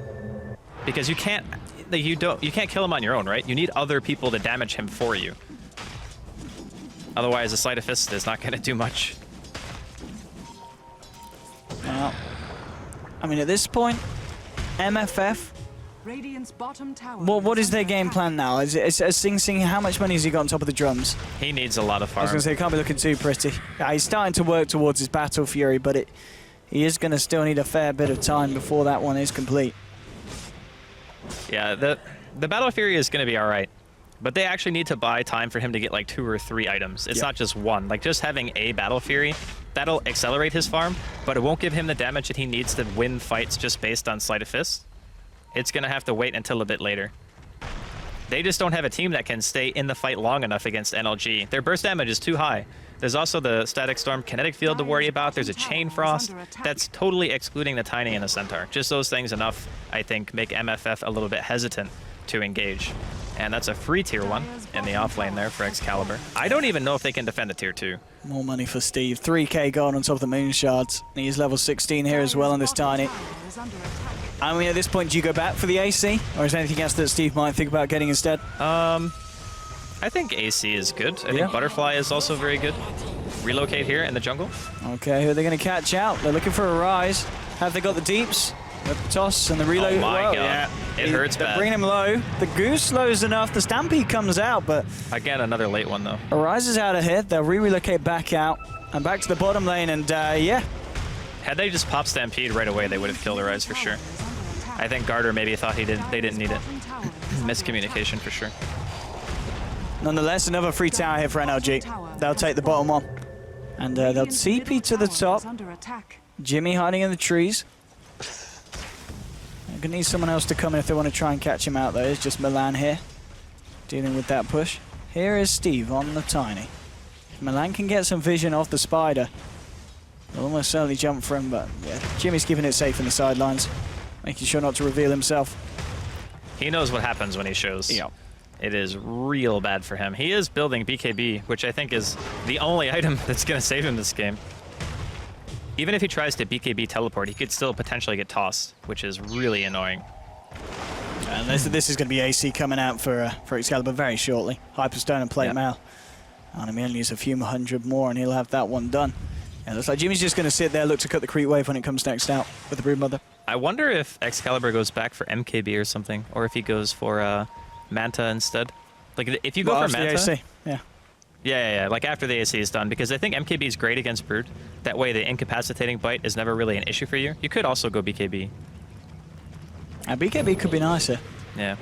Because you can't kill him on your own, right? You need other people to damage him for you. Otherwise, a Sleight of Fist is not going to do much. Well, I mean, at this point, MFF. What is their game plan now? Is Sing, how much money has he got on top of the drums? He needs a lot of farm. I was going to say, he can't be looking too pretty. Yeah, he's starting to work towards his Battle Fury, but he is going to still need a fair bit of time before that one is complete. Yeah, the Battle Fury is going to be all right. But they actually need to buy time for him to get like 2 or 3 items. It's not just one. Like just having a Battle Fury, that'll accelerate his farm, but it won't give him the damage that he needs to win fights just based on Sleight of Fist. It's going to have to wait until a bit later. They just don't have a team that can stay in the fight long enough against NLG. Their burst damage is too high. There's also the Static Storm Kinetic Field to worry about. There's a Chain Frost. That's totally excluding the Tiny and the Centaur. Just those things enough, I think, make MFF a little bit hesitant to engage. And that's a free tier 1 in the off lane there for Excalibur. I don't even know if they can defend a tier 2. More money for Steve. 3k gold on top of the moon shards. He's level 16 here as well on this Tiny. I mean, at this point, do you go back for the AC? Or is there anything else that Steve might think about getting instead? I think AC is good. I think Butterfly is also very good. Relocate here in the jungle. Okay, who are they going to catch out? They're looking for a rise. Have they got the deeps? The toss and the reload. Oh my god. Yeah. It hurts bad. They're bringing him low. The Goose slows enough. The Stampede comes out, but... Again, another late one, though. Arise is out of here. They'll relocate back out. And back to the bottom lane, and yeah. Had they just popped Stampede right away, they would have killed Arise for sure. I think Garter maybe thought they didn't need it. Miscommunication for sure. Nonetheless, another free tower here for NLG. They'll take the bottom one. And they'll TP to the top. Jimmy hiding in the trees. They're gonna need someone else to come in if they want to try and catch him out, though. It's just Milan here, dealing with that push. Here is Steve on the Tiny. If Milan can get some vision off the spider, they'll almost certainly jump for him, but yeah, Jimmy's keeping it safe in the sidelines. making sure not to reveal himself. He knows what happens when he shows. Yeah. It is real bad for him. He is building BKB, which I think is the only item that's going to save him this game. Even if he tries to BKB teleport, he could still potentially get tossed, which is really annoying. And this is going to be AC coming out for Excalibur very shortly. Hyperstone and Plate Mail. And he only needs a few hundred more, and he'll have that one done. Yeah, looks like Jimmy's just going to sit there, look to cut the creep wave when it comes next out with the Broodmother. I wonder if Excalibur goes back for MKB or something, or if he goes for Manta instead. Like, if you go for Manta... The AC, yeah. Yeah, like after the AC is done, because I think MKB is great against Brood. That way the incapacitating bite is never really an issue for you. You could also go BKB. BKB could be nicer. Yeah.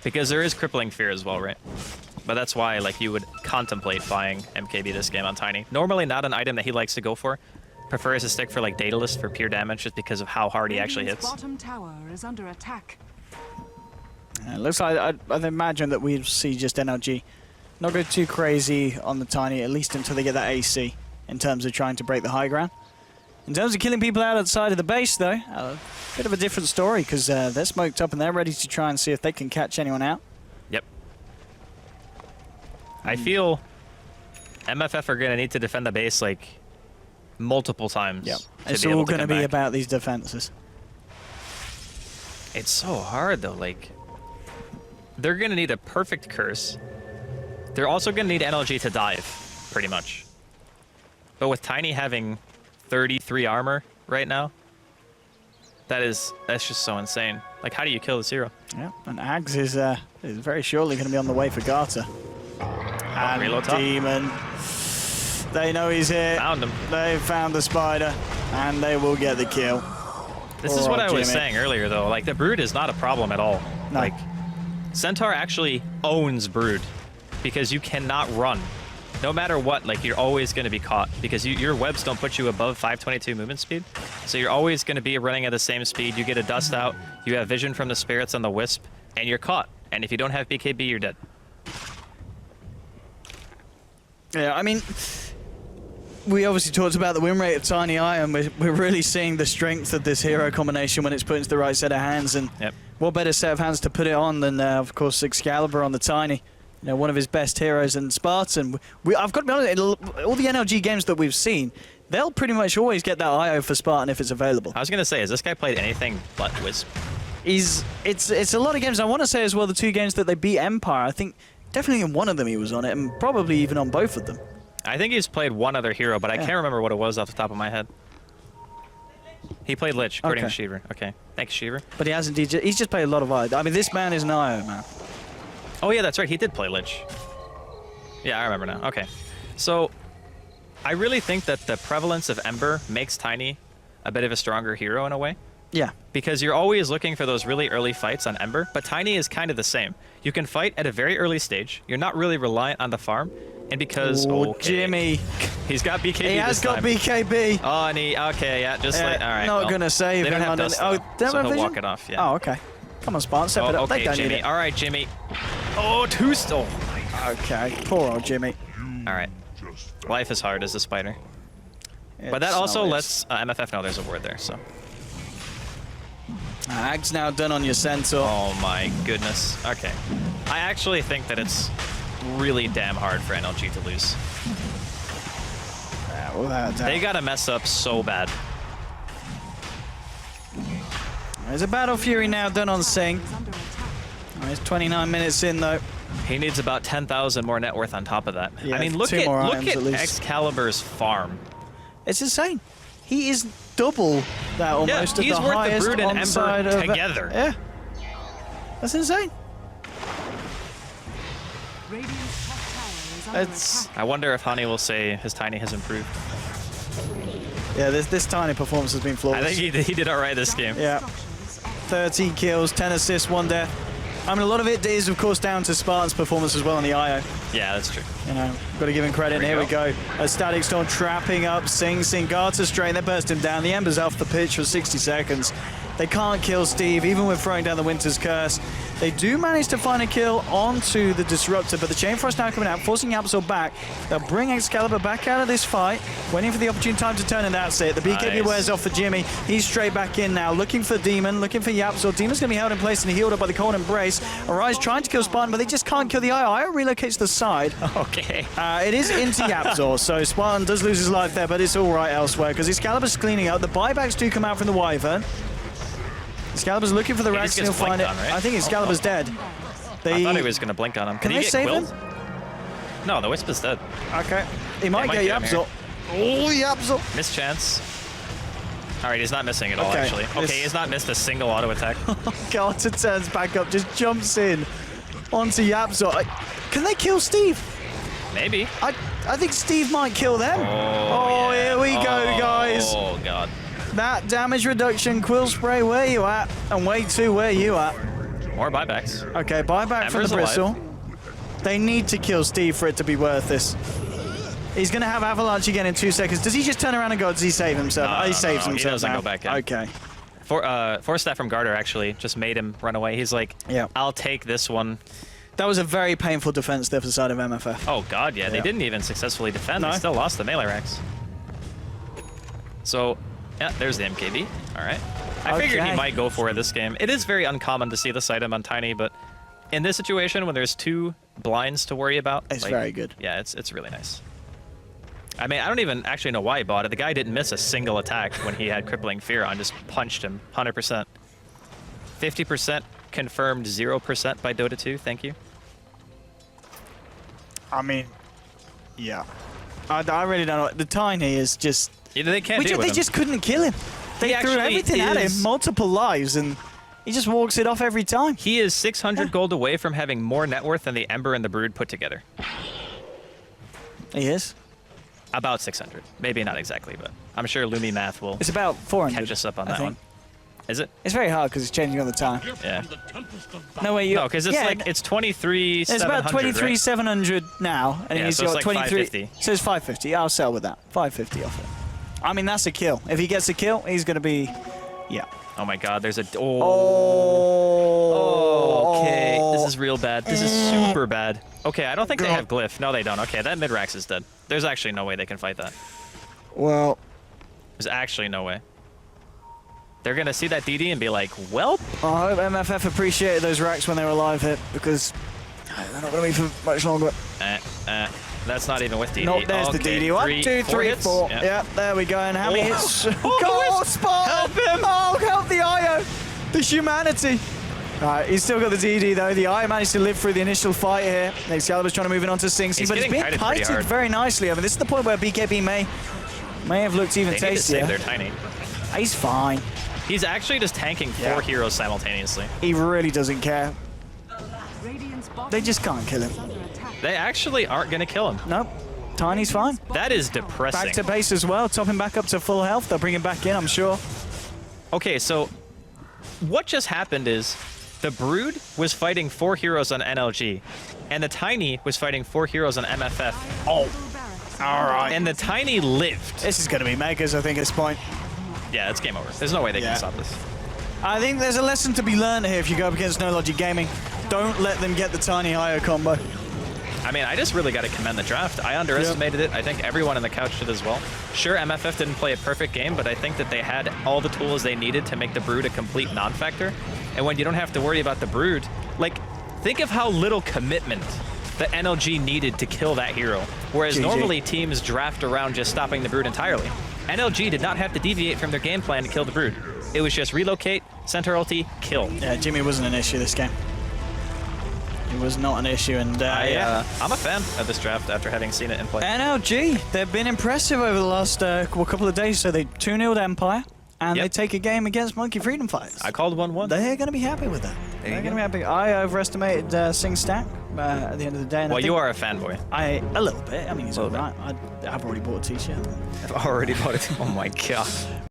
Because there is Crippling Fear as well, right? But that's why like you would contemplate buying MKB this game on Tiny. Normally not an item that he likes to go for. Prefers to stick for like Daedalus for pure damage just because of how hard he actually hits. Bottom tower is under attack. It looks like I'd imagine that we'll see just NLG not go too crazy on the Tiny, at least until they get that AC in terms of trying to break the high ground. In terms of killing people outside of the base, though, a bit of a different story because they're smoked up and they're ready to try and see if they can catch anyone out. Yep. I feel MFF are going to need to defend the base like multiple times. Yep. It's all going to be about these defenses. It's so hard, though. Like, they're going to need a perfect curse. They're also going to need NLG to dive, pretty much. But with Tiny having 33 armor right now, that's just so insane. Like, how do you kill this hero? Yeah, and Ags is very surely going to be on the way for Garter. And reload top. Demon, they know he's here. Found him. They found the spider, and they will get the kill. This is what I was saying earlier, though. Like, the Brood is not a problem at all. No. Like, Centaur actually owns Brood because you cannot run. No matter what, like, you're always going to be caught because your webs don't put you above 522 movement speed. So you're always going to be running at the same speed. You get a dust out, you have vision from the spirits on the wisp, and you're caught. And if you don't have BKB, you're dead. Yeah, I mean, we obviously talked about the win rate of Tiny Eye, and we're really seeing the strength of this hero combination when it's put into the right set of hands. And what better set of hands to put it on than, of course, Excalibur on the Tiny. You know, one of his best heroes, and Spartan. I've got to be honest, all the NLG games that we've seen, they'll pretty much always get that IO for Spartan if it's available. I was going to say, has this guy played anything but Wisp? It's a lot of games. I want to say as well the 2 games that they beat Empire, I think definitely in one of them he was on it, and probably even on both of them. I think he's played one other hero, but I can't remember what it was off the top of my head. He played Lich, according to Shiver. Okay, thanks, Shiver. But he hasn't. He's just played a lot of IO. I mean, this man is an IO, man. Oh, yeah, that's right. He did play Lich. Yeah, I remember now. Okay. So, I really think that the prevalence of Ember makes Tiny a bit of a stronger hero in a way. Yeah. Because you're always looking for those really early fights on Ember, but Tiny is kind of the same. You can fight at a very early stage. You're not really reliant on the farm. And because... Jimmy. He's got BKB He has got time. BKB. Oh, and just like... All right, not going to save him. They don't have dust, so he'll walk it off, yeah. Oh, okay. Come on, Spartan, step it up. Okay, Jimmy. All right, Jimmy. Oh, 2 still. Okay, poor old Jimmy. All right. Life is hard as a spider. But that also lets MFF know there's a ward there, so. Ag's now done on your Centaur. Oh my goodness. Okay. I actually think that it's really damn hard for NLG to lose. Yeah, without a doubt. They gotta mess up so bad. There's a Battle Fury now done on Sing. It's 29 minutes in though. He needs about 10,000 more net worth on top of that. Yeah, I mean, look at Excalibur's farm. It's insane. He is double that almost at the highest. He's worth the Brood and Ember together. Yeah. That's insane. I wonder if Honey will say his Tiny has improved. Yeah, this Tiny performance has been flawless. I think he did all right this game. Yeah. 13 kills, 10 assists, 1 death. I mean, a lot of it is, of course, down to Spartan's performance as well on the IO. Yeah, that's true. You know, got to give him credit. Here we go. A Static Storm trapping up Sing. Garter straight. They burst him down. The Ember's off the pitch for 60 seconds. They can't kill Steve, even with throwing down the Winter's Curse. They do manage to find a kill onto the Disruptor, but the Chain Frost now coming out, forcing Yapzor back. They'll bring Excalibur back out of this fight, waiting for the opportune time to turn, and that's it. The BKB wears off for Jimmy. He's straight back in now, looking for Demon, looking for Yapzor. Demon's going to be held in place and healed up by the Cold Embrace. Arise trying to kill Spartan, but they just can't kill the Io. Io relocates to the side. Okay. It is into Yapzor, so Spartan does lose his life there, but it's all right elsewhere, because Excalibur's cleaning up. The buybacks do come out from the Wyvern. Excalibur's looking for the Rax, and he'll find it. Right? I think Excalibur's dead. I thought he was going to blink on him. Can they save him? No, the Wisp is dead. Okay. He might get Yapzor. Oh, Yapzor. Missed chance. All right, he's not missing at all, actually. Okay, he's not missed a single auto attack. Carter turns back up, just jumps in onto Yapzor. Can they kill Steve? Maybe. I think Steve might kill them. Oh, yeah. Here we go, guys. Oh, God. That damage reduction, Quill Spray, where you at? And Wave 2, where you at? More buybacks. Okay, buyback from the Bristle. They need to kill Steve for it to be worth this. He's going to have Avalanche again in 2 seconds. Does he just turn around and go, does he save himself? No, he saves himself. He doesn't now. go back in. Okay. Force Staff from Garter actually just made him run away. He's like, I'll take this one. That was a very painful defense there for the side of MFF. Oh, God, yeah. They didn't even successfully defend. No. They still lost the melee racks. So, yeah, there's the MKB. All right. I figured he might go for it this game. It is very uncommon to see this item on Tiny, but in this situation, when there's 2 blinds to worry about, it's very good. Yeah, it's really nice. I mean, I don't even actually know why he bought it. The guy didn't miss a single attack when he had Crippling Fear on. Just punched him 100%. 50% confirmed, 0% by Dota 2. Thank you. I mean, yeah. I really don't know. The Tiny is just... They can't deal with They him. just couldn't kill him. They threw everything at him, multiple lives, and he just walks it off every time. He is 600 gold away from having more net worth than the Ember and the Brood put together. He is? About 600. Maybe not exactly, but I'm sure Lumi Math will It's about 400. catch us up on that one. Is it? It's very hard because it's changing all the time. Yeah. No, wait, No, because it's like, it's 23,700, It's about 23,700 now, and he's so it's got like 23. 550. So it's 550. I'll sell with that. 550 off it. I mean, that's a kill. If he gets a kill, he's going to be... Yeah. Oh my God, there's a... Oh. Okay, this is real bad. This is super bad. Okay, I don't think they have Glyph. No, they don't. Okay, that mid-rax is dead. There's actually no way they can fight that. Well... There's actually no way. They're going to see that DD and be like, well... I hope MFF appreciated those racks when they were alive here, because they're not going to be for much longer. That's not even with DD. No, there's the DD. 1, 2, 3, 4. Yeah, there we go. And how many hits? Go, Spartan! Help him! Oh, help the IO! The humanity! Alright, he's still got the DD though. The IO managed to live through the initial fight here. Excalibur's trying to move it onto Sing-Si, but it's being kited very nicely. I mean, this is the point where BKB may have looked even tastier. They need to save their Tiny. He's fine. He's actually just tanking 4 heroes simultaneously. He really doesn't care. They just can't kill him. They actually aren't going to kill him. Nope. Tiny's fine. That is depressing. Back to base as well. Top him back up to full health. They'll bring him back in, I'm sure. Okay, so what just happened is the Brood was fighting 4 heroes on NLG, and the Tiny was fighting 4 heroes on MFF. Oh. All right. And the Tiny lived. This is going to be Megas, I think, at this point. Yeah, it's game over. There's no way they can stop this. I think there's a lesson to be learned here if you go up against No Logic Gaming. Don't let them get the Tiny IO combo. I mean, I just really got to commend the draft. I underestimated it. I think everyone in the couch did as well. Sure, MFF didn't play a perfect game, but I think that they had all the tools they needed to make the Brood a complete non-factor. And when you don't have to worry about the Brood, like, think of how little commitment the NLG needed to kill that hero. Whereas normally teams draft around just stopping the Brood entirely. NLG did not have to deviate from their game plan to kill the Brood. It was just relocate, center ulti, kill. Yeah, Jimmy wasn't an issue this game. It was not an issue, and I'm a fan of this draft after having seen it in play. NLG, they've been impressive over the last couple of days. So they 2-0'd Empire, and they take a game against Monkey Freedom Fighters. I called 1-1. They're going to be happy with that. They're going to be happy. I overestimated Sing Stack at the end of the day. And well, you are a fanboy. A little bit. I mean, he's all right. I've already bought a t-shirt. I've already bought it. Oh my god.